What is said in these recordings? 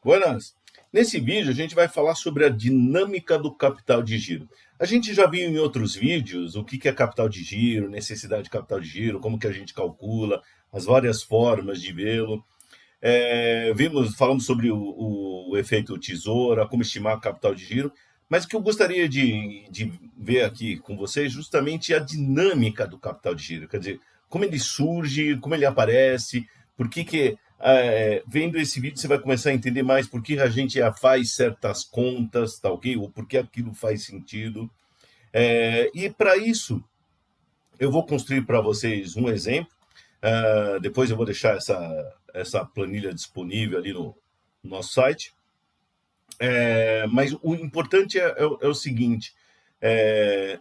Buenas! Nesse vídeo a gente vai falar sobre a dinâmica do capital de giro. A gente já viu em outros vídeos o que é capital de giro, necessidade de capital de giro, como que a gente calcula, as várias formas de vê-lo. Falamos sobre o efeito tesoura, como estimar capital de giro, mas o que eu gostaria de ver aqui com vocês justamente é a dinâmica do capital de giro, quer dizer, como ele surge, como ele aparece, por que vendo esse vídeo você vai começar a entender mais por que a gente faz certas contas, tá ok? Ou por que aquilo faz sentido. E para isso, eu vou construir para vocês um exemplo. Depois eu vou deixar essa planilha disponível ali no nosso site. Mas o importante é o seguinte: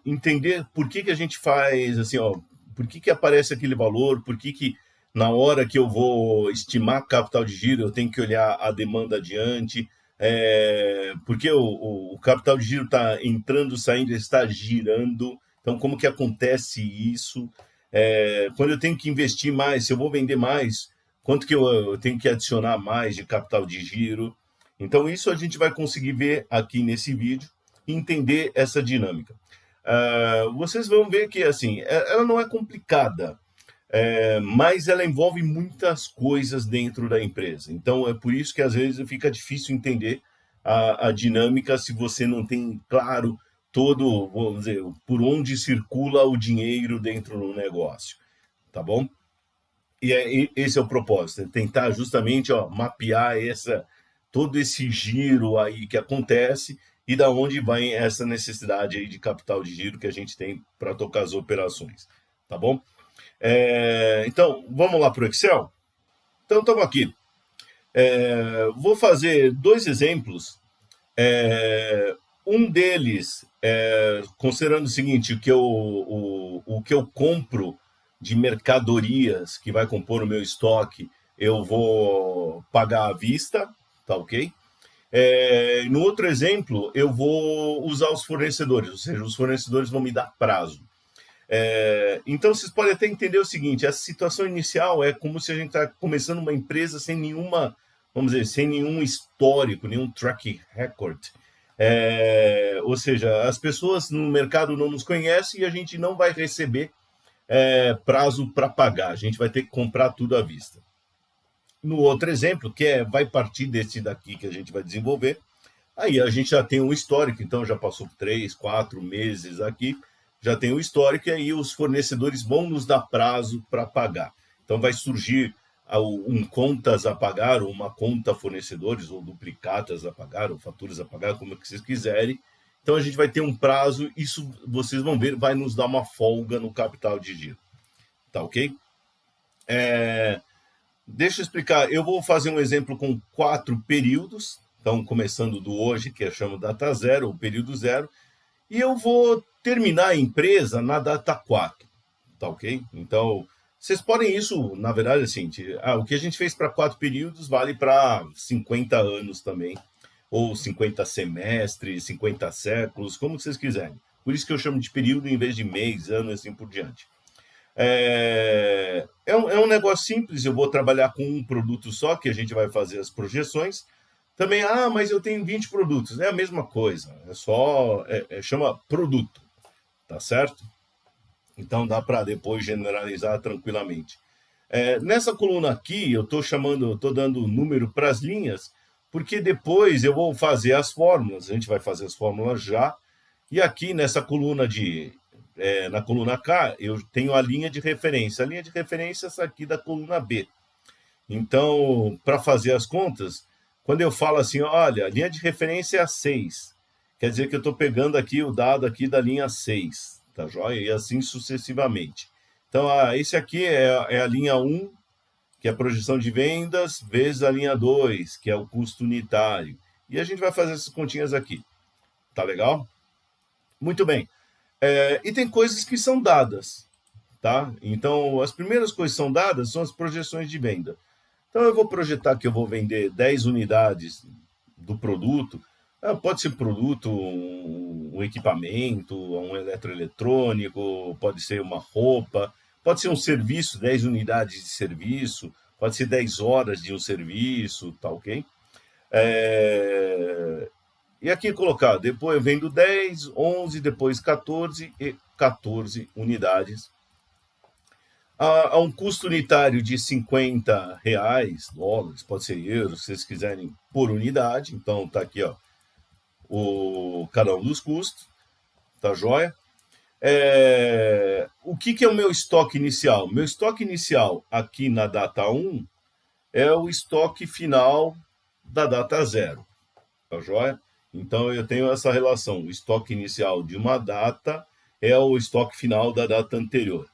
entender por que a gente faz assim, ó, por que aparece aquele valor, por que na hora que eu vou estimar capital de giro eu tenho que olhar a demanda adiante, porque o capital de giro está entrando, saindo, está girando. Então, como que acontece isso? Quando eu tenho que investir mais, se eu vou vender mais, quanto que eu tenho que adicionar mais de capital de giro? Então, isso a gente vai conseguir ver aqui nesse vídeo e entender essa dinâmica. Vocês vão ver que assim, ela não é complicada, mas ela envolve muitas coisas dentro da empresa. Então, é por isso que às vezes fica difícil entender a dinâmica se você não tem claro todo, vamos dizer, por onde circula o dinheiro dentro do negócio, tá bom? Esse é o propósito, é tentar justamente mapear todo esse giro aí que acontece e da onde vai essa necessidade aí de capital de giro que a gente tem para tocar as operações, tá bom? Então, vamos lá para o Excel? Então, estamos aqui. Vou fazer dois exemplos. Um deles, considerando o seguinte, o que eu compro de mercadorias que vai compor o meu estoque, eu vou pagar à vista, tá ok? No outro exemplo, eu vou usar os fornecedores, ou seja, os fornecedores vão me dar prazo. Então, vocês podem até entender o seguinte: essa situação inicial é como se a gente está começando uma empresa sem nenhuma, vamos dizer, sem nenhum histórico, nenhum track record. Ou seja, as pessoas no mercado não nos conhecem e a gente não vai receber prazo para pagar, a gente vai ter que comprar tudo à vista. No outro exemplo, vai partir desse daqui que a gente vai desenvolver, aí a gente já tem um histórico, então já passou 3, 4 meses aqui, já tem o histórico e aí os fornecedores vão nos dar prazo para pagar. Então vai surgir um contas a pagar, ou uma conta fornecedores, ou duplicatas a pagar, ou faturas a pagar, como que vocês quiserem. Então a gente vai ter um prazo, isso vocês vão ver, vai nos dar uma folga no capital de giro. Tá ok? Deixa eu explicar, eu vou fazer um exemplo com 4 períodos, então começando do hoje, que eu chamo data zero, ou período zero, e eu vou terminar a empresa na data 4, tá ok? Então, vocês podem isso, na verdade, assim, o que a gente fez para 4 períodos vale para 50 anos também, ou 50 semestres, 50 séculos, como vocês quiserem. Por isso que eu chamo de período em vez de mês, ano, assim por diante. É um negócio simples, eu vou trabalhar com um produto só, que a gente vai fazer as projeções. Também, mas eu tenho 20 produtos. É a mesma coisa, chama produto, tá certo? Então dá para depois generalizar tranquilamente. Nessa coluna aqui, eu estou dando número para as linhas, porque depois eu vou fazer as fórmulas, a gente vai fazer as fórmulas já, e aqui nessa coluna na coluna K, eu tenho a linha de referência. A linha de referência é essa aqui da coluna B. Então, para fazer as contas, quando eu falo assim, olha, a linha de referência é a 6, quer dizer que eu estou pegando aqui o dado aqui da linha 6, tá joia? E assim sucessivamente. Então, esse aqui é a linha 1, que é a projeção de vendas, vezes a linha 2, que é o custo unitário. E a gente vai fazer essas continhas aqui. Tá legal? Muito bem. E tem coisas que são dadas, tá? Então, as primeiras coisas que são dadas são as projeções de venda. Então, eu vou projetar que eu vou vender 10 unidades do produto. Pode ser produto, um equipamento, um eletroeletrônico, pode ser uma roupa, pode ser um serviço, 10 unidades de serviço, pode ser 10 horas de um serviço, tá ok? E aqui colocar, depois eu vendo 10, 11, depois 14 e 14 unidades. A um custo unitário de R$ 50, dólares, pode ser euros, se vocês quiserem, por unidade. Então tá aqui, ó, cada um dos custos, tá joia? O que é o meu estoque inicial? Meu estoque inicial aqui na data 1 é o estoque final da data 0, tá joia? Então eu tenho essa relação, o estoque inicial de uma data é o estoque final da data anterior.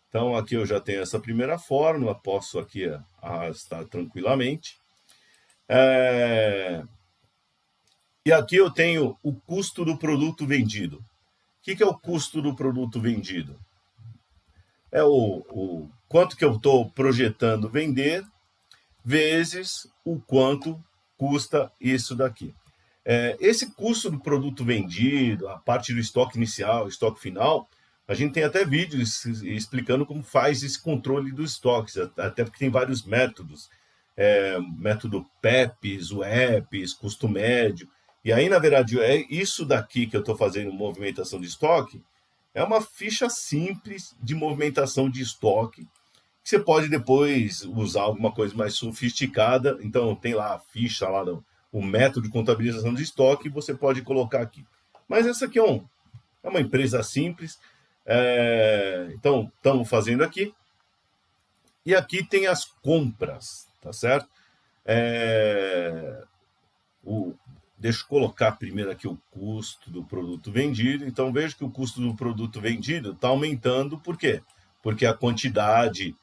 Então aqui eu já tenho essa primeira fórmula, posso aqui arrastar tranquilamente. E aqui eu tenho o custo do produto vendido. O que é o custo do produto vendido? É o quanto que eu estou projetando vender vezes o quanto custa isso daqui. Esse custo do produto vendido, a parte do estoque inicial, estoque final, a gente tem até vídeos explicando como faz esse controle dos estoques, até porque tem vários métodos. Método PEPs, WEPs, custo médio. E aí, na verdade, é isso daqui que eu estou fazendo, movimentação de estoque, é uma ficha simples de movimentação de estoque, que você pode depois usar alguma coisa mais sofisticada. Então, tem lá a ficha, lá o método de contabilização de estoque, você pode colocar aqui. Mas essa aqui é uma empresa simples. Então, estamos fazendo aqui. E aqui tem as compras, tá certo? Deixa eu colocar primeiro aqui o custo do produto vendido. Então, vejo que o custo do produto vendido está aumentando. Por quê? Porque a quantidade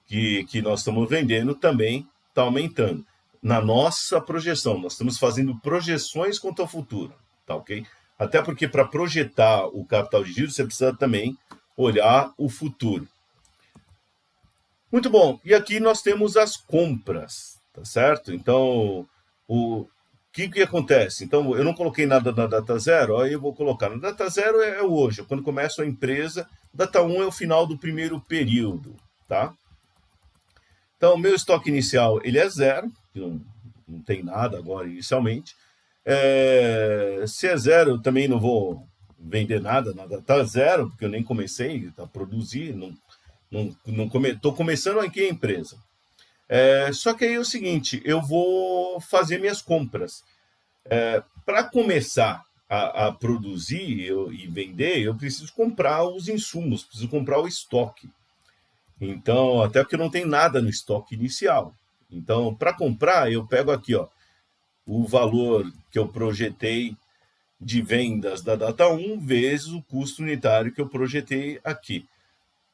que nós estamos vendendo também está aumentando. Na nossa projeção, nós estamos fazendo projeções quanto ao futuro, tá ok? Até porque para projetar o capital de giro, você precisa também olhar o futuro. Muito bom. E aqui nós temos as compras, tá certo? Então, o que acontece? Então, eu não coloquei nada na data 0, aí eu vou colocar. Na data 0 é hoje, quando começa a empresa. Data 1 é o final do primeiro período, tá? Então, o meu estoque inicial ele é 0, não tem nada agora inicialmente. Se é 0, eu também não vou vender nada na data 0, porque eu nem comecei a produzir, estou começando aqui a empresa. Só que aí é o seguinte, eu vou fazer minhas compras. Para começar a produzir e vender, eu preciso comprar os insumos, preciso comprar o estoque. Então, até porque não tem nada no estoque inicial. Então, para comprar, eu pego aqui, ó, o valor que eu projetei de vendas da data 1 vezes o custo unitário que eu projetei aqui.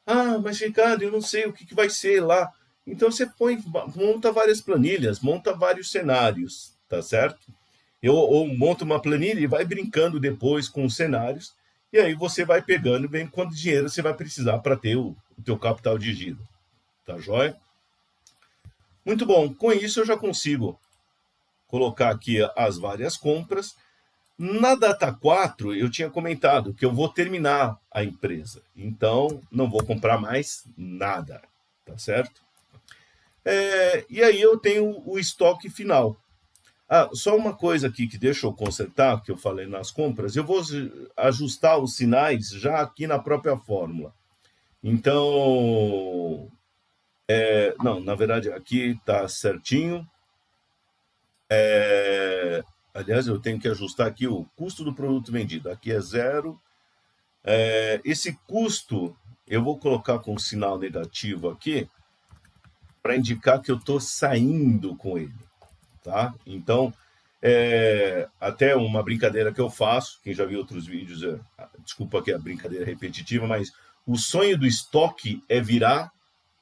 Ah, mas Ricardo, eu não sei o que vai ser lá. Então você monta várias planilhas, monta vários cenários, tá certo? Ou monta uma planilha e vai brincando depois com os cenários, e aí você vai pegando bem quanto dinheiro você vai precisar para ter o teu capital de giro. Tá joia? Muito bom. Com isso eu já consigo colocar aqui as várias compras. Na data 4, eu tinha comentado que eu vou terminar a empresa. Então, não vou comprar mais nada, tá certo? E aí eu tenho o estoque final. Só uma coisa aqui que deixa eu consertar, que eu falei nas compras, eu vou ajustar os sinais já aqui na própria fórmula. Então, não, na verdade aqui está certinho. Aliás, eu tenho que ajustar aqui o custo do produto vendido. Aqui é 0. Esse custo, eu vou colocar com sinal negativo aqui, para indicar que eu estou saindo com ele. Tá? Então, até uma brincadeira que eu faço, quem já viu outros vídeos, desculpa que é a brincadeira repetitiva, mas o sonho do estoque é virar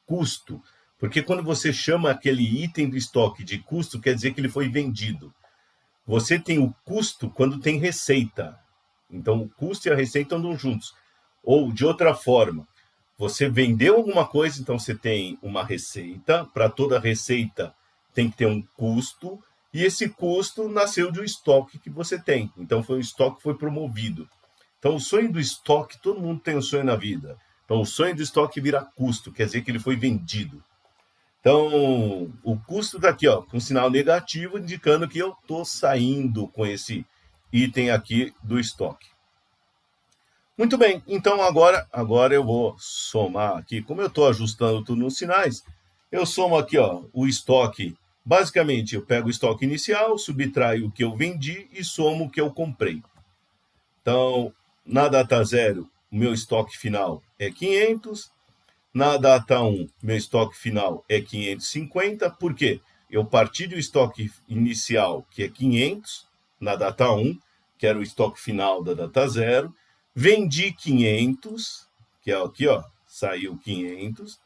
custo. Porque quando você chama aquele item do estoque de custo, quer dizer que ele foi vendido. Você tem o custo quando tem receita. Então, o custo e a receita andam juntos. Ou, de outra forma, você vendeu alguma coisa, então você tem uma receita. Para toda receita tem que ter um custo. E esse custo nasceu de um estoque que você tem. Então, foi um estoque que foi promovido. Então, o sonho do estoque, todo mundo tem um sonho na vida. Então, o sonho do estoque vira custo, quer dizer que ele foi vendido. Então, o custo está aqui, ó, com sinal negativo, indicando que eu estou saindo com esse item aqui do estoque. Muito bem, então agora eu vou somar aqui. Como eu estou ajustando tudo nos sinais, eu somo aqui, ó, o estoque. Basicamente, eu pego o estoque inicial, subtraio o que eu vendi e somo o que eu comprei. Então, na data 0, o meu estoque final é 500. Na data 1, meu estoque final é 550. Por quê? Eu parti do estoque inicial, que é 500, na data 1, que era o estoque final da data 0. Vendi 500, que é aqui, ó, saiu 500.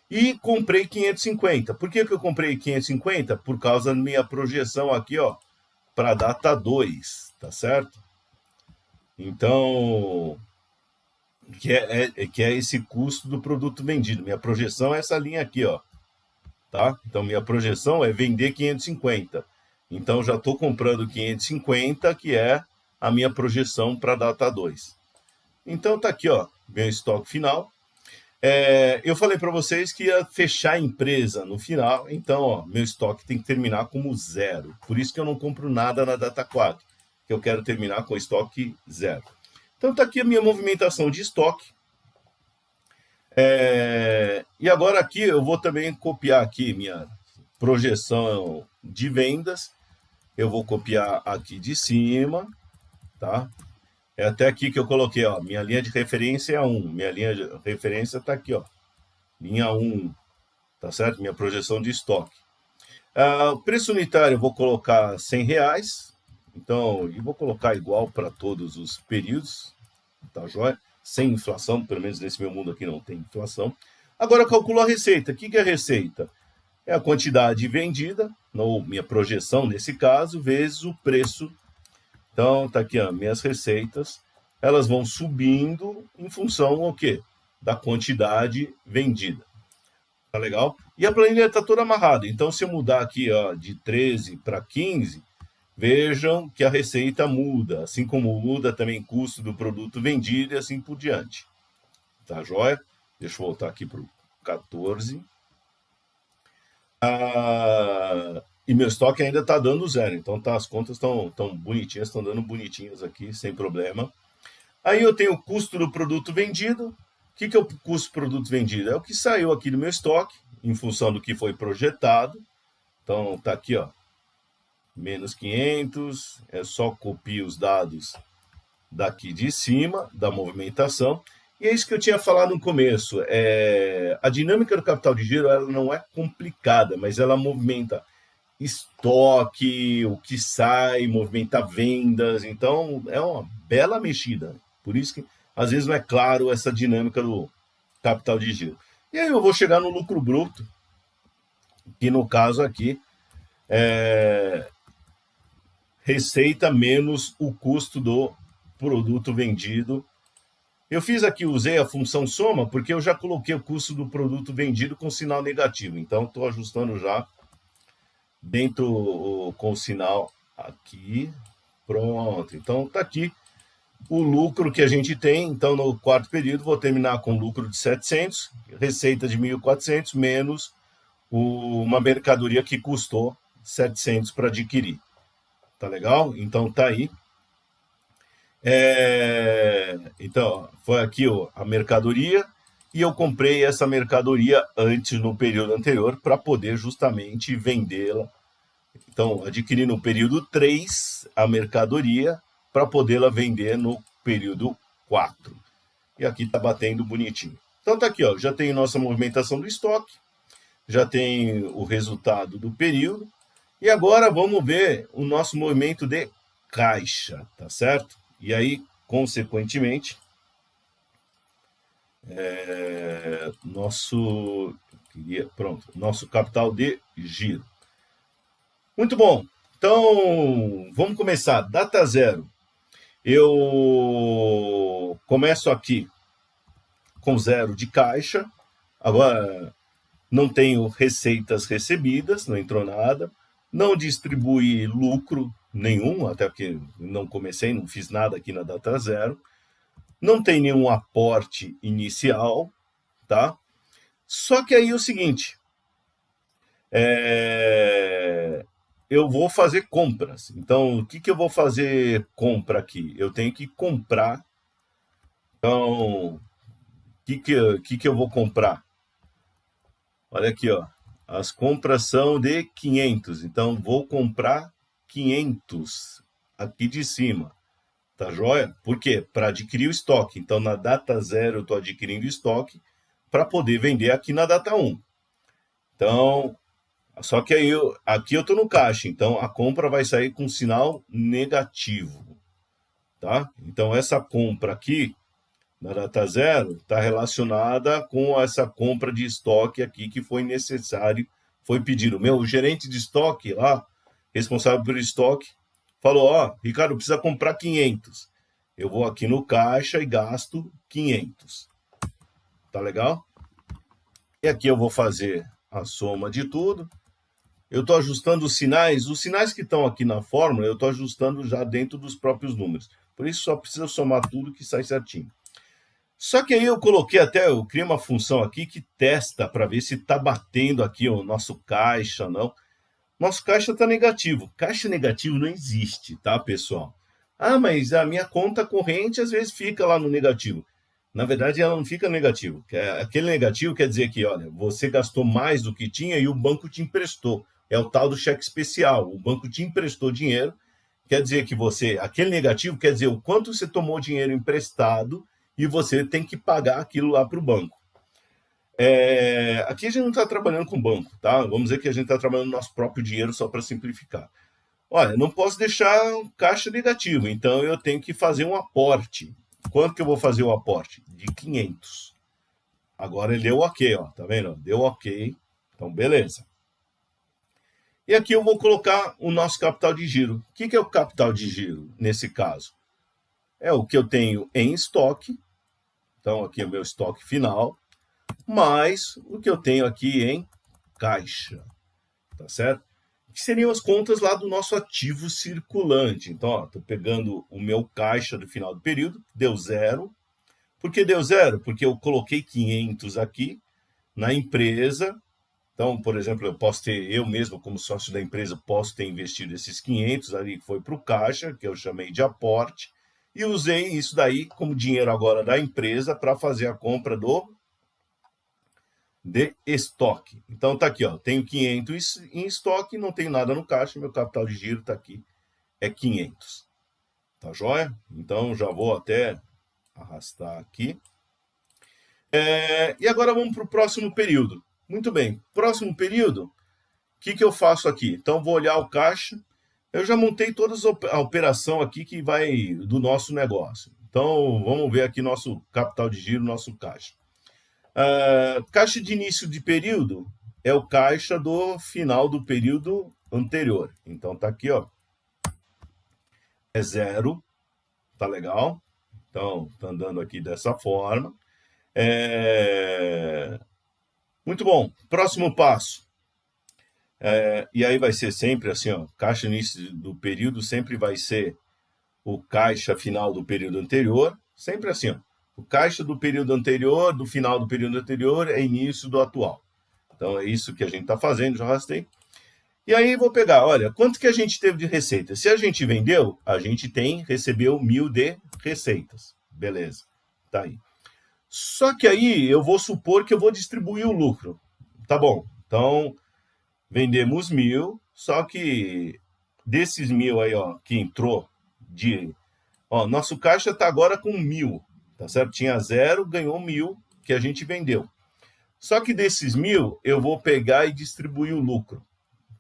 E comprei 550. Por que eu comprei 550? Por causa da minha projeção aqui, ó, para a data 2, tá certo? Então, que é esse custo do produto vendido. Minha projeção é essa linha aqui, ó, tá? Então, minha projeção é vender 550. Então, já estou comprando 550, que é a minha projeção para a data 2. Então, tá aqui, ó, meu estoque final. Eu falei para vocês que ia fechar a empresa no final, então, ó, meu estoque tem que terminar como 0. Por isso que eu não compro nada na data 4, que eu quero terminar com estoque 0. Então, está aqui a minha movimentação de estoque. E agora aqui eu vou também copiar aqui minha projeção de vendas. Eu vou copiar aqui de cima, tá? É até aqui que eu coloquei, ó, minha linha de referência é 1. Minha linha de referência está aqui, ó, linha 1, tá certo? Minha projeção de estoque. O preço unitário eu vou colocar R$100. Então, e vou colocar igual para todos os períodos, tá joia? Sem inflação, pelo menos nesse meu mundo aqui não tem inflação. Agora eu calculo a receita. O que é a receita? É a quantidade vendida, ou minha projeção nesse caso, vezes o preço. Então, tá aqui, ó, minhas receitas, elas vão subindo em função o quê? Da quantidade vendida. Tá legal? E a planilha está toda amarrada. Então, se eu mudar aqui, ó, de 13 para 15, vejam que a receita muda, assim como muda também o custo do produto vendido e assim por diante. Tá joia? Deixa eu voltar aqui para o 14. E meu estoque ainda está dando 0, então tá, as contas estão bonitinhas, estão dando bonitinhas aqui, sem problema. Aí eu tenho o custo do produto vendido. O que é o custo do produto vendido? É o que saiu aqui do meu estoque, em função do que foi projetado. Então tá aqui, ó, menos 500, é só copiar os dados daqui de cima, da movimentação. E é isso que eu tinha falado no começo. A dinâmica do capital de giro ela não é complicada, mas ela movimenta estoque, o que sai, movimenta vendas. Então, é uma bela mexida. Por isso que, às vezes, não é claro essa dinâmica do capital de giro. E aí eu vou chegar no lucro bruto, que no caso aqui é receita menos o custo do produto vendido. Eu fiz aqui, usei a função soma, porque eu já coloquei o custo do produto vendido com sinal negativo. Então, estou ajustando já dentro com o sinal aqui. Pronto. Então, está aqui o lucro que a gente tem. Então, no quarto período, vou terminar com lucro de 700, receita de 1.400, menos uma mercadoria que custou 700 para adquirir. Tá legal? Então, tá aí. Então, foi aqui a mercadoria, e eu comprei essa mercadoria antes, no período anterior, para poder justamente vendê-la. Então, adquiri no período 3 a mercadoria para podê-la vender no período 4. E aqui está batendo bonitinho. Então, tá aqui, ó, já tem nossa movimentação do estoque, já tem o resultado do período, e agora vamos ver o nosso movimento de caixa, tá certo? E aí, consequentemente, nosso capital de giro. Muito bom. Então, vamos começar. Data 0. Eu começo aqui com 0 de caixa. Agora, não tenho receitas recebidas, não entrou nada. Não distribuí lucro nenhum, até porque não comecei, não fiz nada aqui na data 0. Não tem nenhum aporte inicial, tá? Só que aí é o seguinte, eu vou fazer compras. Então, o que eu vou fazer compra aqui? Eu tenho que comprar. Então, o que eu vou comprar? Olha aqui, ó. As compras são de 500. Então, vou comprar 500 aqui de cima. Tá joia? Por quê? Para adquirir o estoque. Então, na data zero, eu estou adquirindo estoque para poder vender aqui na data um. Então, só que aí aqui eu estou no caixa. Então, a compra vai sair com sinal negativo. Tá? Então, essa compra aqui, na data zero, está relacionada com essa compra de estoque aqui que foi necessário, foi pedido. O gerente de estoque lá, responsável pelo estoque, falou: ó, Ricardo, precisa comprar 500. Eu vou aqui no caixa e gasto 500. Tá legal? E aqui eu vou fazer a soma de tudo. Eu estou ajustando os sinais que estão aqui na fórmula, eu estou ajustando já dentro dos próprios números. Por isso só precisa somar tudo que sai certinho. Só que aí eu criei uma função aqui que testa para ver se está batendo aqui o nosso caixa, não. Nosso caixa está negativo. Caixa negativo não existe, tá, pessoal? Ah, mas a minha conta corrente às vezes fica lá no negativo. Na verdade, ela não fica no negativo. Aquele negativo quer dizer que, olha, você gastou mais do que tinha e o banco te emprestou. É o tal do cheque especial. O banco te emprestou dinheiro, quer dizer que aquele negativo quer dizer o quanto você tomou dinheiro emprestado e você tem que pagar aquilo lá para o banco. Aqui a gente não está trabalhando com banco, tá? Vamos dizer que a gente está trabalhando no nosso próprio dinheiro só para simplificar. Olha, não posso deixar caixa negativo, então eu tenho que fazer um aporte. Quanto que eu vou fazer o aporte? De 500. Agora ele deu ok, ó, tá vendo? Deu ok, então beleza. E aqui eu vou colocar o nosso capital de giro. O que é o capital de giro nesse caso? É o que eu tenho em estoque, então aqui é o meu estoque final, mais o que eu tenho aqui em caixa, tá certo? Que seriam as contas lá do nosso ativo circulante. Então, estou pegando o meu caixa do final do período, deu zero. Por que deu zero? Porque eu coloquei 500 aqui na empresa. Então, por exemplo, eu mesmo, como sócio da empresa, posso ter investido esses 500 ali, que foi para o caixa, que eu chamei de aporte, e usei isso daí como dinheiro agora da empresa para fazer a compra de estoque. Então tá aqui, ó, tenho 500 em estoque, não tenho nada no caixa, meu capital de giro tá aqui, é 500. Tá joia? Então já vou até arrastar aqui. E agora vamos para o próximo período. Muito bem, próximo período, o que eu faço aqui? Então vou olhar o caixa, eu já montei toda a operação aqui que vai do nosso negócio. Então vamos ver aqui nosso capital de giro, nosso caixa. Caixa de início de período é o caixa do final do período anterior. Então tá aqui, ó. É zero. Tá legal? Então, tá andando aqui dessa forma. Muito bom. Próximo passo. E aí vai ser sempre assim, ó. Caixa início do período sempre vai ser o caixa final do período anterior. Sempre assim, ó. O caixa do período anterior, do final do período anterior, é início do atual. Então é isso que a gente está fazendo, já arrastei. E aí vou pegar, olha, quanto que a gente teve de receita? Se a gente vendeu, a gente recebeu 1.000 de receitas. Beleza, tá aí. Só que aí eu vou supor que eu vou distribuir o lucro. Tá bom, então vendemos 1.000, só que desses 1.000 aí, ó, que entrou nosso caixa está agora com 1.000, tá certo? Tinha zero, ganhou 1.000 que a gente vendeu. Só que desses 1.000, eu vou pegar e distribuir o lucro.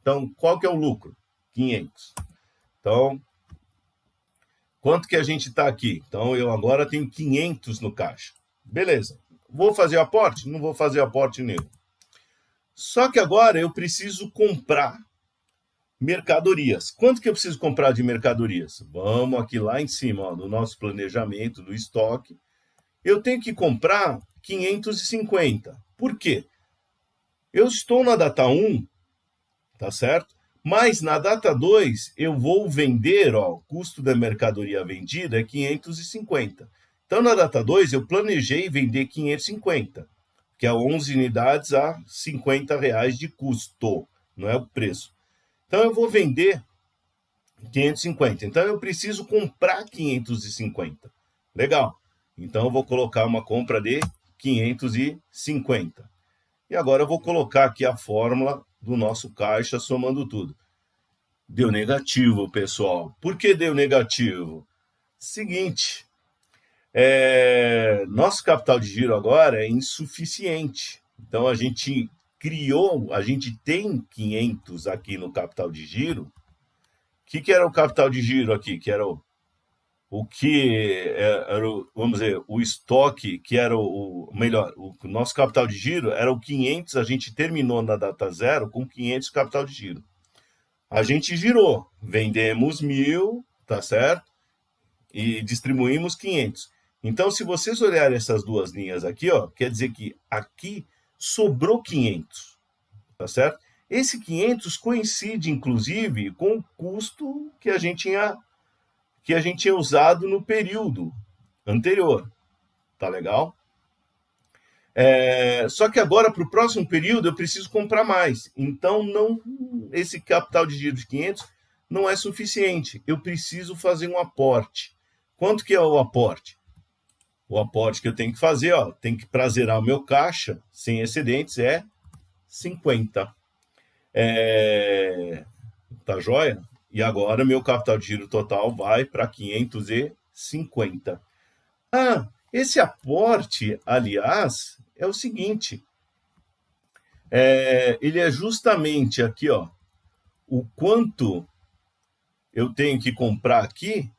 Então, qual que é o lucro? 500. Então, quanto que a gente está aqui? Então, eu agora tenho 500 no caixa. Beleza. Vou fazer aporte? Não vou fazer aporte nenhum. Só que agora eu preciso comprar mercadorias. Quanto que eu preciso comprar de mercadorias? Vamos aqui lá em cima, ó, no nosso planejamento do estoque. Eu tenho que comprar 550. Por quê? Eu estou na data 1, tá certo? Mas na data 2, eu vou vender, ó, o custo da mercadoria vendida é 550. Então, na data 2, eu planejei vender 550, que é 11 unidades a R$ 50 de custo. não é o preço. Então eu vou vender 550. Então eu preciso comprar 550. Legal. Então eu vou colocar uma compra de 550. E agora eu vou colocar aqui a fórmula do nosso caixa somando tudo. Deu negativo, pessoal. Por que deu negativo? Seguinte, nosso capital de giro agora é insuficiente. Então a gente tem 500 aqui no capital de giro. O que era o capital de giro aqui? Que era vamos dizer, o estoque, que era o nosso capital de giro era o 500, a gente terminou na data zero com 500 capital de giro. A gente girou, vendemos 1.000, tá certo? E distribuímos 500. Então, se vocês olharem essas duas linhas aqui, ó, quer dizer que aqui sobrou 500, tá certo? Esse 500 coincide, inclusive, com o custo que a gente tinha usado no período anterior. Tá legal? Só que agora, para o próximo período, eu preciso comprar mais. Então, esse capital de giro de 500 não é suficiente. Eu preciso fazer um aporte. Quanto que é o aporte? O aporte que eu tenho que fazer, ó, tem que para zerar o meu caixa sem excedentes é 50. Tá joia? E agora meu capital de giro total vai para 550. Esse aporte, aliás, é o seguinte. Ele é justamente aqui, ó, o quanto eu tenho que comprar aqui,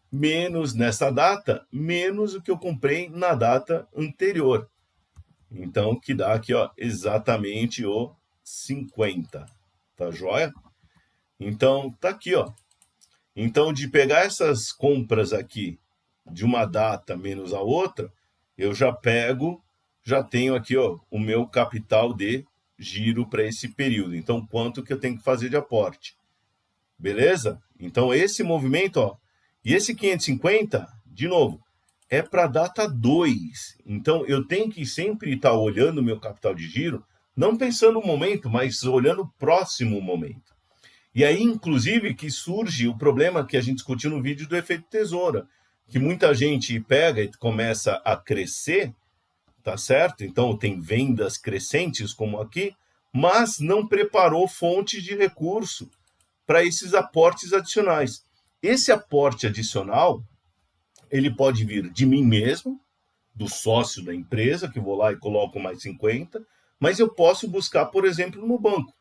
menos nessa data, menos o que eu comprei na data anterior. Então, que dá aqui, ó, exatamente o 50. Tá joia? Então, tá aqui, ó. Então, de pegar essas compras aqui de uma data menos a outra, eu já tenho aqui, ó, o meu capital de giro para esse período. Então, quanto que eu tenho que fazer de aporte? Beleza? Então, esse movimento, ó, e esse 550, de novo, é para a data 2. Então, eu tenho que sempre estar olhando o meu capital de giro, não pensando no momento, mas olhando o próximo momento. E aí, inclusive, que surge o problema que a gente discutiu no vídeo do efeito tesoura, que muita gente pega e começa a crescer, tá certo? Então, tem vendas crescentes, como aqui, mas não preparou fontes de recurso para esses aportes adicionais. Esse aporte adicional, ele pode vir de mim mesmo, do sócio da empresa, que vou lá e coloco mais 50, mas eu posso buscar, por exemplo, no banco,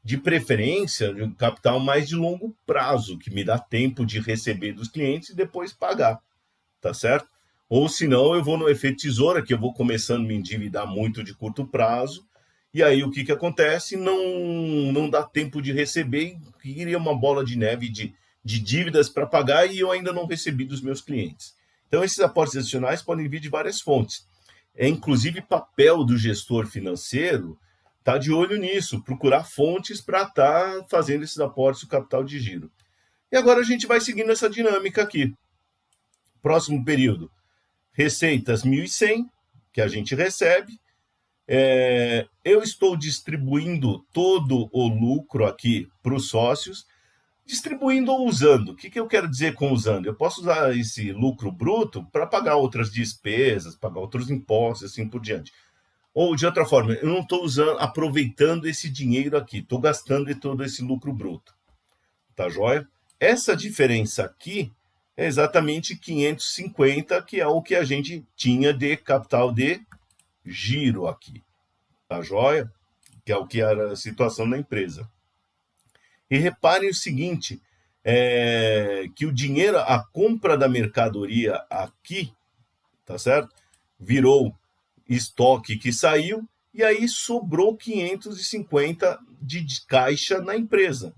de preferência, de um capital mais de longo prazo, que me dá tempo de receber dos clientes e depois pagar, tá certo? Ou senão eu vou no efeito tesoura, que eu vou começando a me endividar muito de curto prazo, e aí o que acontece? Não dá tempo de receber, e cria uma bola de neve de dívidas para pagar e eu ainda não recebi dos meus clientes. Então, esses aportes adicionais podem vir de várias fontes. Inclusive, papel do gestor financeiro tá de olho nisso, procurar fontes para estar fazendo esses aportes do capital de giro. E agora a gente vai seguindo essa dinâmica aqui. Próximo período, receitas 1.100, que a gente recebe. Eu estou distribuindo todo o lucro aqui para os sócios, distribuindo ou usando. O que eu quero dizer com usando? Eu posso usar esse lucro bruto para pagar outras despesas, pagar outros impostos, assim por diante. Ou, de outra forma, eu não estou aproveitando esse dinheiro aqui, estou gastando todo esse lucro bruto. Tá joia? Essa diferença aqui é exatamente 550, que é o que a gente tinha de capital de giro aqui. Tá joia? Que é o que era a situação da empresa. E reparem o seguinte, que o dinheiro, a compra da mercadoria aqui, tá certo? Virou estoque que saiu, e aí sobrou 550 de caixa na empresa.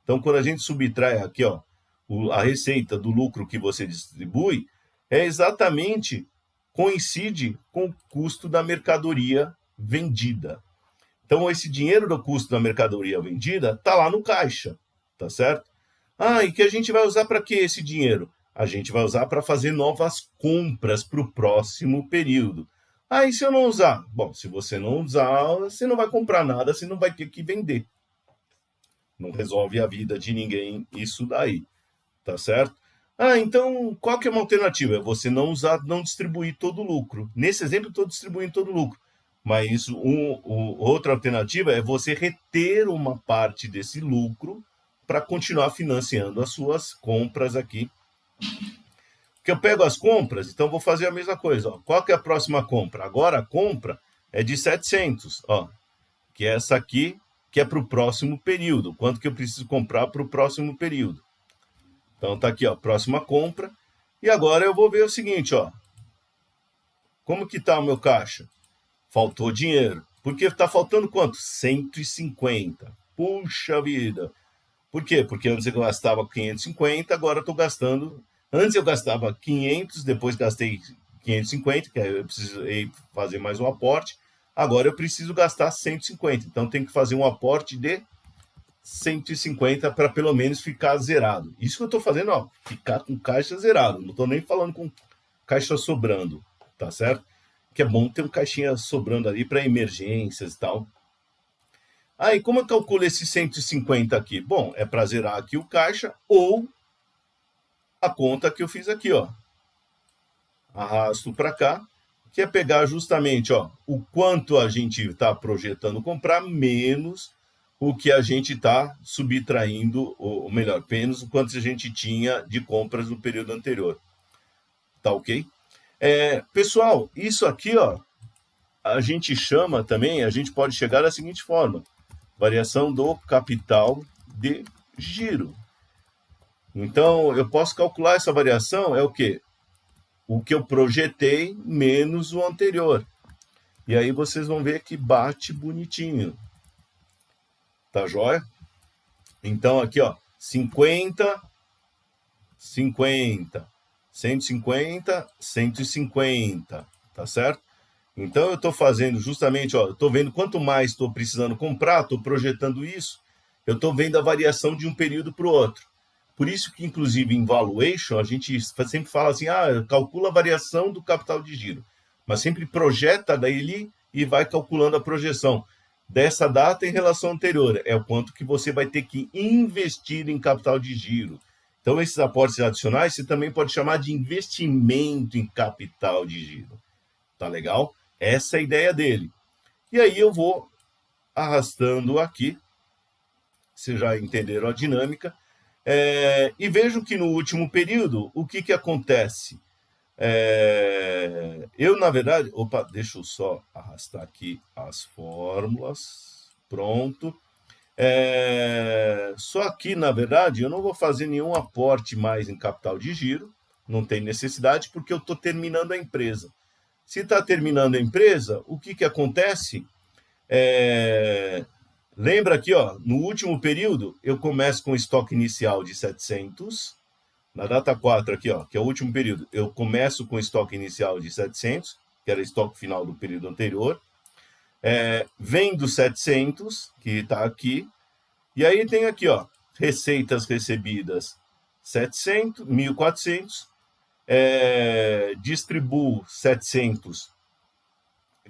Então, quando a gente subtrai aqui, ó, a receita do lucro que você distribui, coincide com o custo da mercadoria vendida. Então, esse dinheiro do custo da mercadoria vendida está lá no caixa, tá certo? E que a gente vai usar para quê esse dinheiro? A gente vai usar para fazer novas compras para o próximo período. E se eu não usar? Bom, se você não usar, você não vai comprar nada, você não vai ter que vender, Não resolve a vida de ninguém isso daí, tá certo? Então, qual que é uma alternativa? É você não usar, não distribuir todo o lucro. Nesse exemplo, estou distribuindo todo o lucro. Mas outra alternativa é você reter uma parte desse lucro para continuar financiando as suas compras aqui. Porque eu pego as compras, então vou fazer a mesma coisa. Ó. Qual que é a próxima compra? Agora a compra é de 700, ó, que é essa aqui, que é para o próximo período. Quanto que eu preciso comprar para o próximo período? Então tá aqui, ó, próxima compra. E agora eu vou ver o seguinte, ó. Como que tá o meu caixa? Faltou dinheiro. Porque tá faltando quanto? 150. Puxa vida. Por quê? Porque antes eu gastava 550, agora eu tô gastando... Antes eu gastava 500, depois gastei 550, que aí eu precisei fazer mais um aporte. Agora eu preciso gastar 150. Então tem que fazer um aporte de 150 para pelo menos ficar zerado. Isso que eu estou fazendo, ó, ficar com caixa zerado. Não estou nem falando com caixa sobrando, tá certo? Que é bom ter um caixinha sobrando ali para emergências e tal. Aí, como eu calculo esse 150 aqui? Bom, é para zerar aqui o caixa ou a conta que eu fiz aqui, ó. Arrasto para cá, que é pegar justamente, ó, o quanto a gente está projetando comprar menos o que a gente está subtraindo, ou melhor, menos o quanto a gente tinha de compras no período anterior. Tá ok? Pessoal, isso aqui, ó, a gente chama também, a gente pode chegar da seguinte forma: variação do capital de giro. Então, eu posso calcular essa variação, é o quê? O que eu projetei menos o anterior. E aí vocês vão ver que bate bonitinho. Tá joia? Então, aqui, ó, 50, 50, 150, 150, tá certo? Então, eu estou fazendo justamente, ó, estou vendo quanto mais estou precisando comprar, estou projetando isso, eu estou vendo a variação de um período para o outro. Por isso que, inclusive, em valuation, a gente sempre fala assim, calcula a variação do capital de giro, mas sempre projeta daí e vai calculando a projeção dessa data em relação anterior. É o quanto que você vai ter que investir em capital de giro. Então, esses aportes adicionais, você também pode chamar de investimento em capital de giro. Tá legal? Essa é a ideia dele. E aí eu vou arrastando aqui, vocês já entenderam a dinâmica, e vejo que no último período, o que acontece? Eu, na verdade... Opa, deixa eu só arrastar aqui as fórmulas. Pronto. Só que, na verdade, eu não vou fazer nenhum aporte mais em capital de giro. Não tem necessidade, porque eu estou terminando a empresa. Se está terminando a empresa, o que acontece? Lembra aqui, ó, no último período, eu começo com estoque inicial de 700. Na data 4 aqui, ó, que é o último período, eu começo com estoque inicial de 700, que era estoque final do período anterior. Vem dos 700, que está aqui. E aí tem aqui, ó, receitas recebidas 700, 1.400. Distribuo 700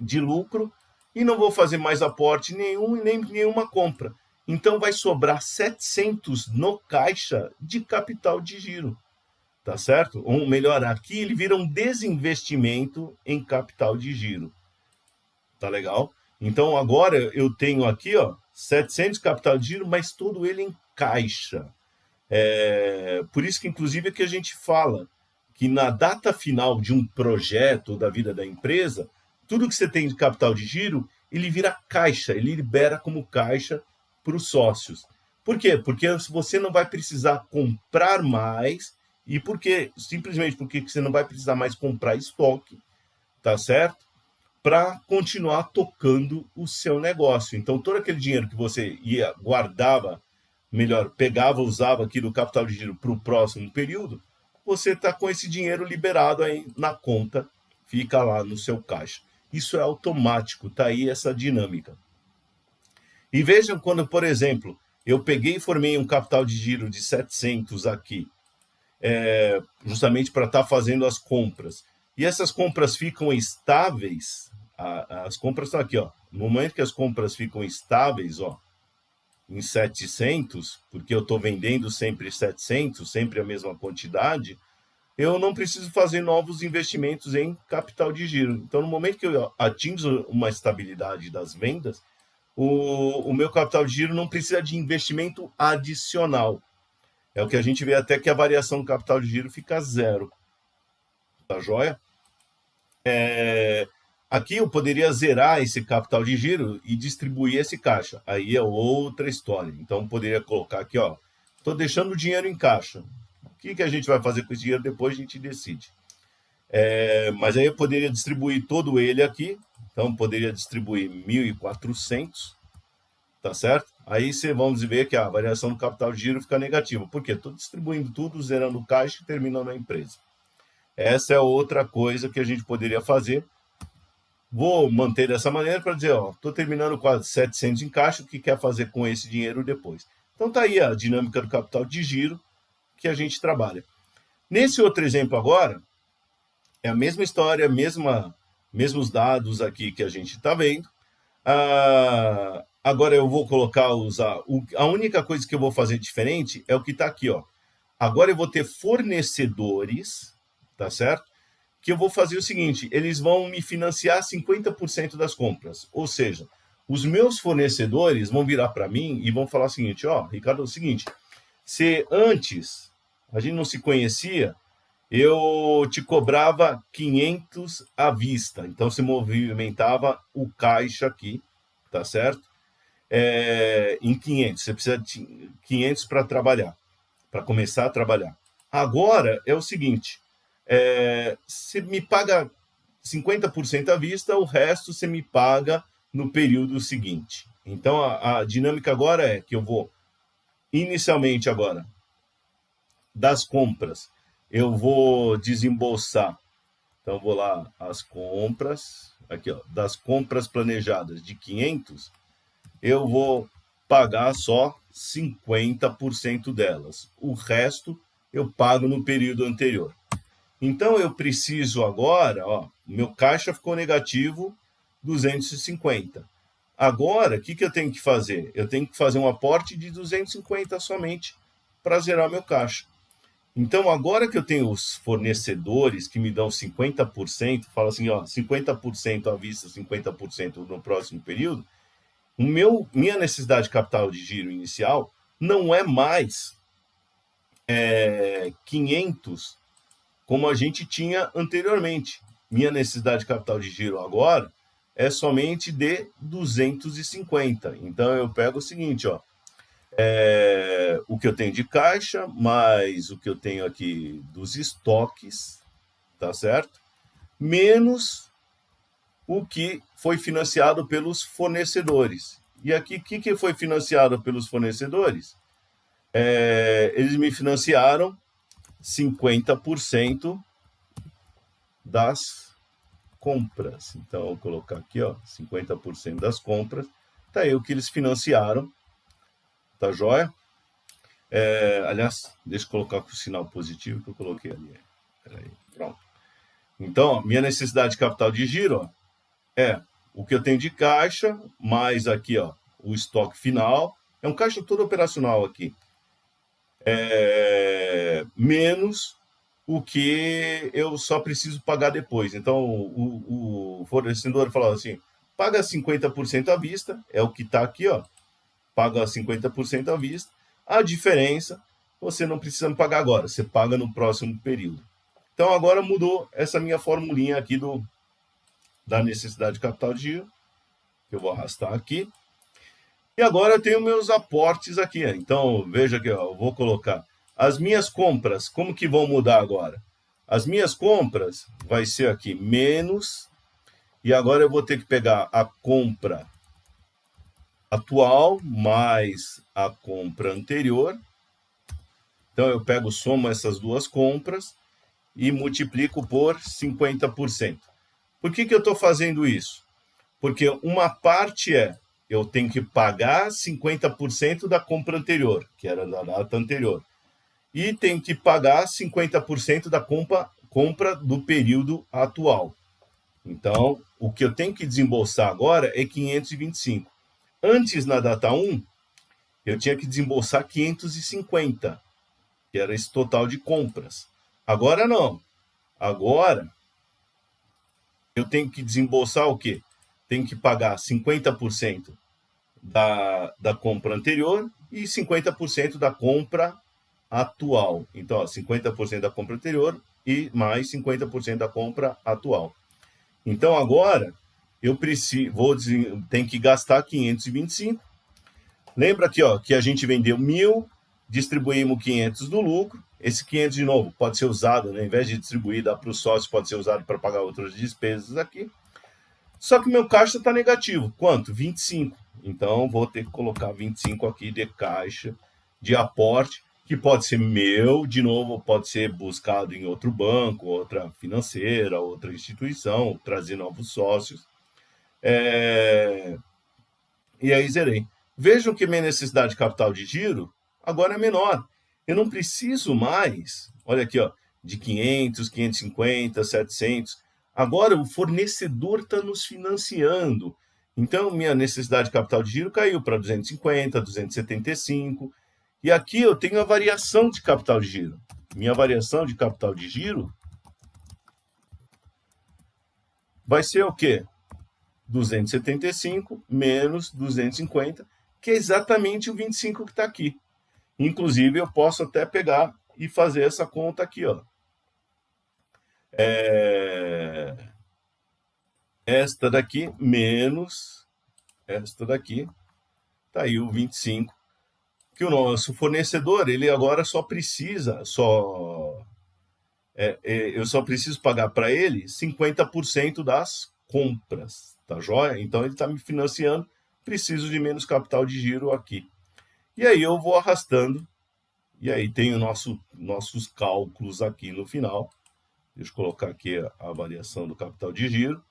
de lucro e não vou fazer mais aporte nenhum e nem nenhuma compra. Então vai sobrar 700 no caixa de capital de giro, tá certo? Ou melhor, aqui ele vira um desinvestimento em capital de giro. Tá legal? Então agora eu tenho aqui, ó, 700 de capital de giro, mas todo ele em caixa. Por isso que inclusive é que a gente fala que na data final de um projeto da vida da empresa, tudo que você tem de capital de giro, ele vira caixa, ele libera como caixa para os sócios. Por quê? Porque você não vai precisar comprar mais, e simplesmente porque você não vai precisar mais comprar estoque, tá certo? Para continuar tocando o seu negócio. Então, todo aquele dinheiro que você guardava, pegava, usava aqui do capital de giro para o próximo período, você está com esse dinheiro liberado aí na conta, fica lá no seu caixa. Isso é automático, está aí essa dinâmica. E vejam quando, por exemplo, eu peguei e formei um capital de giro de 700 aqui, justamente para estar fazendo as compras. E essas compras ficam estáveis, as compras estão aqui, ó. No momento que as compras ficam estáveis, ó, em 700, porque eu estou vendendo sempre 700, sempre a mesma quantidade, eu não preciso fazer novos investimentos em capital de giro. Então, no momento que eu atingo uma estabilidade das vendas, o meu capital de giro não precisa de investimento adicional. É o que a gente vê até que a variação do capital de giro fica zero. Tá joia? Aqui eu poderia zerar esse capital de giro e distribuir esse caixa. Aí é outra história. Então, eu poderia colocar aqui, ó, estou deixando o dinheiro em caixa. O que a gente vai fazer com esse dinheiro depois a gente decide. Mas aí eu poderia distribuir todo ele aqui. Então, poderia distribuir 1.400, tá certo? Aí você vamos ver que a variação do capital de giro fica negativa. Por quê? Estou distribuindo tudo, zerando o caixa e terminando a empresa. Essa é outra coisa que a gente poderia fazer. Vou manter dessa maneira para dizer, ó, estou terminando quase 700 em caixa, o que quer fazer com esse dinheiro depois? Então tá aí a dinâmica do capital de giro que a gente trabalha. Nesse outro exemplo agora, é a mesma história, mesmos dados aqui que a gente está vendo. Agora eu vou colocar a única coisa que eu vou fazer diferente é o que está aqui, ó. Agora eu vou ter fornecedores, tá certo? Que eu vou fazer o seguinte, eles vão me financiar 50% das compras. Ou seja, os meus fornecedores vão virar para mim e vão falar o seguinte, ó, Ricardo, é o seguinte, se antes a gente não se conhecia, eu te cobrava 500 à vista. Então, você movimentava o caixa aqui, tá certo? Em 500. Você precisa de 500 para trabalhar, para começar a trabalhar. Agora, é o seguinte, você me paga 50% à vista, o resto você me paga no período seguinte. Então, a dinâmica agora é que eu vou, inicialmente agora, das compras, eu vou desembolsar. Então, vou lá, as compras, aqui, ó, das compras planejadas de 500, eu vou pagar só 50% delas. O resto eu pago no período anterior. Então, eu preciso agora, ó, meu caixa ficou negativo 250. Agora, o que eu tenho que fazer? Eu tenho que fazer um aporte de 250 somente para zerar meu caixa. Então, agora que eu tenho os fornecedores que me dão 50%, fala assim, ó, 50% à vista, 50% no próximo período, minha necessidade de capital de giro inicial não é mais 500 como a gente tinha anteriormente. Minha necessidade de capital de giro agora é somente de 250. Então, eu pego o seguinte, ó, o que eu tenho de caixa, mais o que eu tenho aqui dos estoques, tá certo? Menos o que foi financiado pelos fornecedores. E aqui, o que foi financiado pelos fornecedores? Eles me financiaram 50% das compras. Então, eu vou colocar aqui, ó, 50% das compras. Tá aí o que eles financiaram. Tá joia? Aliás, deixa eu colocar com o sinal positivo que eu coloquei ali. Peraí, pronto. Então, minha necessidade de capital de giro, ó, é o que eu tenho de caixa, mais aqui, ó, o estoque final. É um caixa todo operacional aqui. Menos o que eu só preciso pagar depois. Então, o fornecedor falou assim, paga 50% à vista, é o que está aqui, ó, paga 50% à vista, a diferença você não precisa me pagar agora, você paga no próximo período. Então, agora mudou essa minha formulinha aqui da necessidade de capital de giro, que eu vou arrastar aqui. E agora eu tenho meus aportes aqui. Então, veja aqui, ó, eu vou colocar as minhas compras. Como que vão mudar agora? As minhas compras vai ser aqui menos, e agora eu vou ter que pegar a compra atual mais a compra anterior. Então, eu pego, somo essas duas compras e multiplico por 50%. Por que eu estou fazendo isso? Porque uma parte eu tenho que pagar 50% da compra anterior, que era da data anterior, e tenho que pagar 50% da compra do período atual. Então, o que eu tenho que desembolsar agora é 525. Antes, na data 1, eu tinha que desembolsar 550, que era esse total de compras. Agora não. Agora eu tenho que desembolsar o quê? Tenho que pagar 50% da compra anterior e 50% da compra atual. Então, ó, 50% da compra anterior e mais 50% da compra atual. Então, agora eu preciso, tenho que gastar 525. Lembra aqui, ó, que a gente vendeu 1.000, distribuímos 500 do lucro. Esse 500, de novo, pode ser usado, né? Ao invés de distribuir, dar para o sócio, pode ser usado para pagar outras despesas aqui. Só que o meu caixa está negativo. Quanto? 25. Então, vou ter que colocar 25 aqui de caixa, de aporte, que pode ser meu, de novo, pode ser buscado em outro banco, outra financeira, outra instituição, trazer novos sócios. E aí zerei. Vejam que minha necessidade de capital de giro agora é menor. Eu não preciso mais, olha aqui, ó, de 500, 550, 700. Agora o fornecedor está nos financiando. Então, minha necessidade de capital de giro caiu para 250, 275. E aqui eu tenho a variação de capital de giro. Minha variação de capital de giro vai ser o quê? 275 menos 250, que é exatamente o 25 que está aqui. Inclusive, eu posso até pegar e fazer essa conta aqui, ó. Esta daqui menos esta daqui, tá aí o 25, que o nosso fornecedor, ele agora só precisa, eu só preciso pagar para ele 50% das compras, tá joia? Então ele está me financiando, preciso de menos capital de giro aqui. E aí eu vou arrastando, e aí tem nossos cálculos aqui no final. Deixa eu colocar aqui a variação do capital de giro.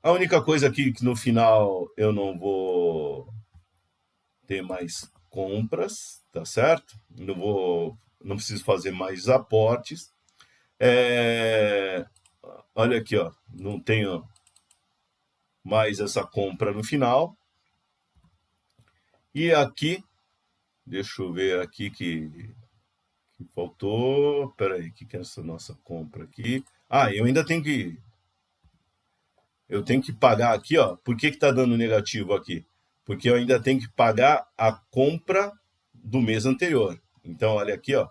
A única coisa aqui que no final eu não vou ter mais compras, tá certo? Não preciso fazer mais aportes. Olha aqui, ó, não tenho mais essa compra no final. E aqui, deixa eu ver aqui que faltou. Espera aí, o que é essa nossa compra aqui? Eu ainda tenho que pagar aqui, ó. Por que está dando negativo aqui? Porque eu ainda tenho que pagar a compra do mês anterior. Então, olha aqui, ó.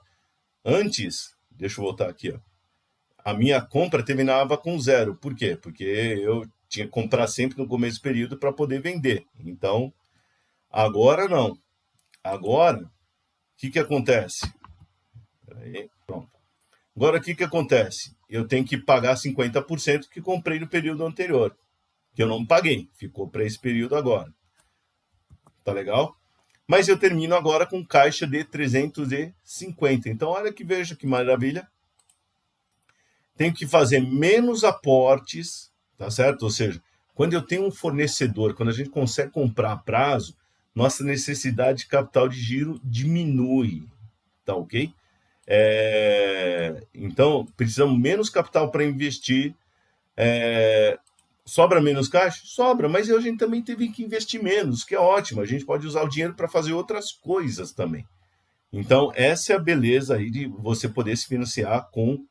Antes, deixa eu voltar aqui, ó. A minha compra terminava com 0. Por quê? Porque eu tinha que comprar sempre no começo do período para poder vender. Então, agora não. Agora, o que acontece? Aí, pronto. Agora, o que acontece? Eu tenho que pagar 50% que comprei no período anterior, que eu não paguei, ficou para esse período agora. Tá legal? Mas eu termino agora com caixa de 350. Então, olha que veja que maravilha. Tenho que fazer menos aportes, tá certo? Ou seja, quando eu tenho um fornecedor, quando a gente consegue comprar a prazo, nossa necessidade de capital de giro diminui, tá ok? Então, precisamos menos capital para investir. Sobra menos caixa? Sobra, mas a gente também teve que investir menos, que é ótimo. A gente pode usar o dinheiro para fazer outras coisas também. Então, essa é a beleza aí de você poder se financiar com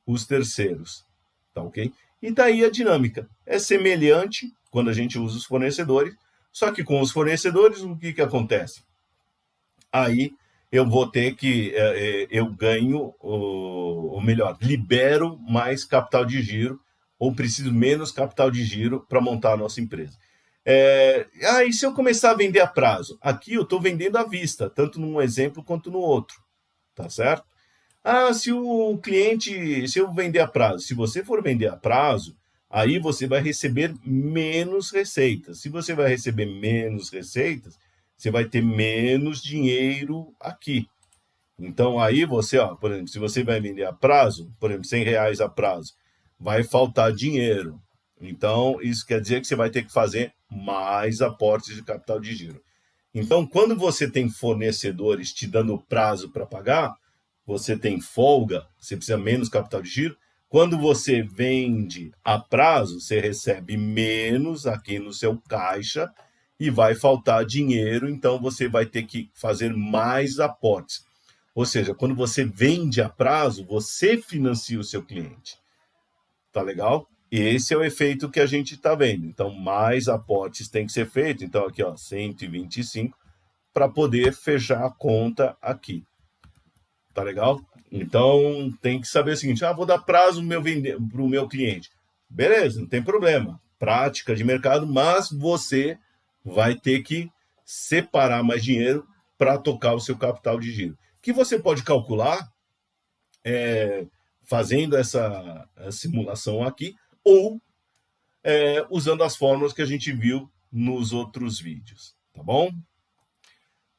os terceiros, tá ok? E daí a dinâmica é semelhante quando a gente usa os fornecedores, só que com os fornecedores, o que acontece? Aí eu vou ter que, eu ganho, ou melhor, libero mais capital de giro, ou preciso menos capital de giro para montar a nossa empresa. E se eu começar a vender a prazo? Aqui eu estou vendendo à vista, tanto num exemplo quanto no outro, tá certo? Se o cliente, se eu vender a prazo, se você for vender a prazo, aí você vai receber menos receitas. Se você vai receber menos receitas, você vai ter menos dinheiro aqui. Então aí você, ó, por exemplo, se você vai vender a prazo, por exemplo, R$100 a prazo, vai faltar dinheiro. Então isso quer dizer que você vai ter que fazer mais aportes de capital de giro. Então, quando você tem fornecedores te dando prazo para pagar, você tem folga, você precisa menos capital de giro. Quando você vende a prazo, você recebe menos aqui no seu caixa e vai faltar dinheiro, então você vai ter que fazer mais aportes. Ou seja, quando você vende a prazo, você financia o seu cliente. Tá legal? Esse é o efeito que a gente está vendo. Então, mais aportes tem que ser feito. Então, aqui, ó, 125 para poder fechar a conta aqui. Tá legal? Então, tem que saber o seguinte: vou dar prazo para o meu cliente. Beleza, não tem problema. Prática de mercado, mas você vai ter que separar mais dinheiro para tocar o seu capital de giro. Que você pode calcular fazendo essa simulação aqui ou usando as fórmulas que a gente viu nos outros vídeos, tá bom?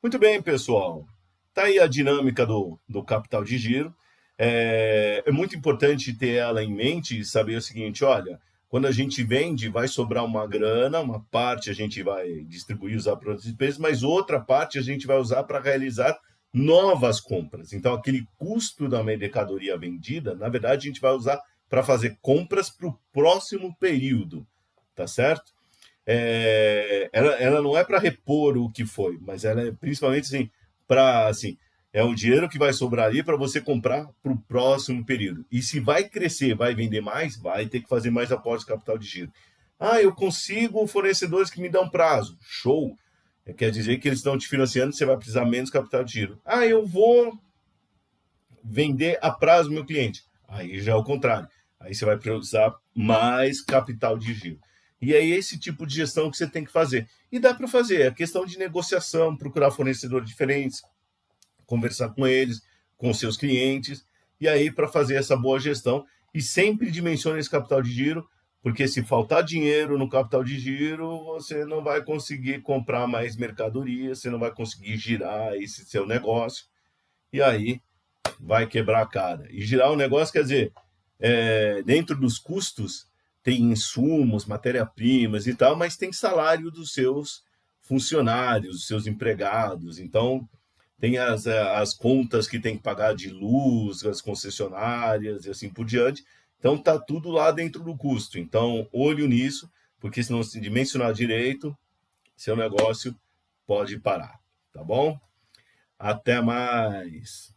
Muito bem, pessoal. Tá aí a dinâmica do capital de giro. É muito importante ter ela em mente e saber o seguinte: olha, quando a gente vende, vai sobrar uma grana, uma parte a gente vai distribuir, usar para outras despesas, mas outra parte a gente vai usar para realizar novas compras. Então, aquele custo da mercadoria vendida, na verdade, a gente vai usar para fazer compras para o próximo período, tá certo? Ela não é para repor o que foi, mas ela é principalmente assim, para assim, é um dinheiro que vai sobrar ali para você comprar para o próximo período. E se vai crescer, vai vender mais, vai ter que fazer mais aportes de capital de giro. Eu consigo fornecedores que me dão prazo. Show! Quer dizer que eles estão te financiando, você vai precisar menos capital de giro. Eu vou vender a prazo meu cliente. Aí já é o contrário. Aí você vai precisar mais capital de giro. E é esse tipo de gestão que você tem que fazer. E dá para fazer. É questão de negociação, procurar fornecedores diferentes, conversar com eles, com seus clientes, e aí para fazer essa boa gestão. E sempre dimensione esse capital de giro, porque se faltar dinheiro no capital de giro, você não vai conseguir comprar mais mercadoria, você não vai conseguir girar esse seu negócio, e aí vai quebrar a cara. E girar o negócio quer dizer, dentro dos custos, tem insumos, matéria-primas e tal, mas tem salário dos seus funcionários, dos seus empregados. Então, tem as contas que tem que pagar de luz, as concessionárias e assim por diante. Então, tá tudo lá dentro do custo. Então, olho nisso, porque se não se dimensionar direito, seu negócio pode parar. Tá bom? Até mais.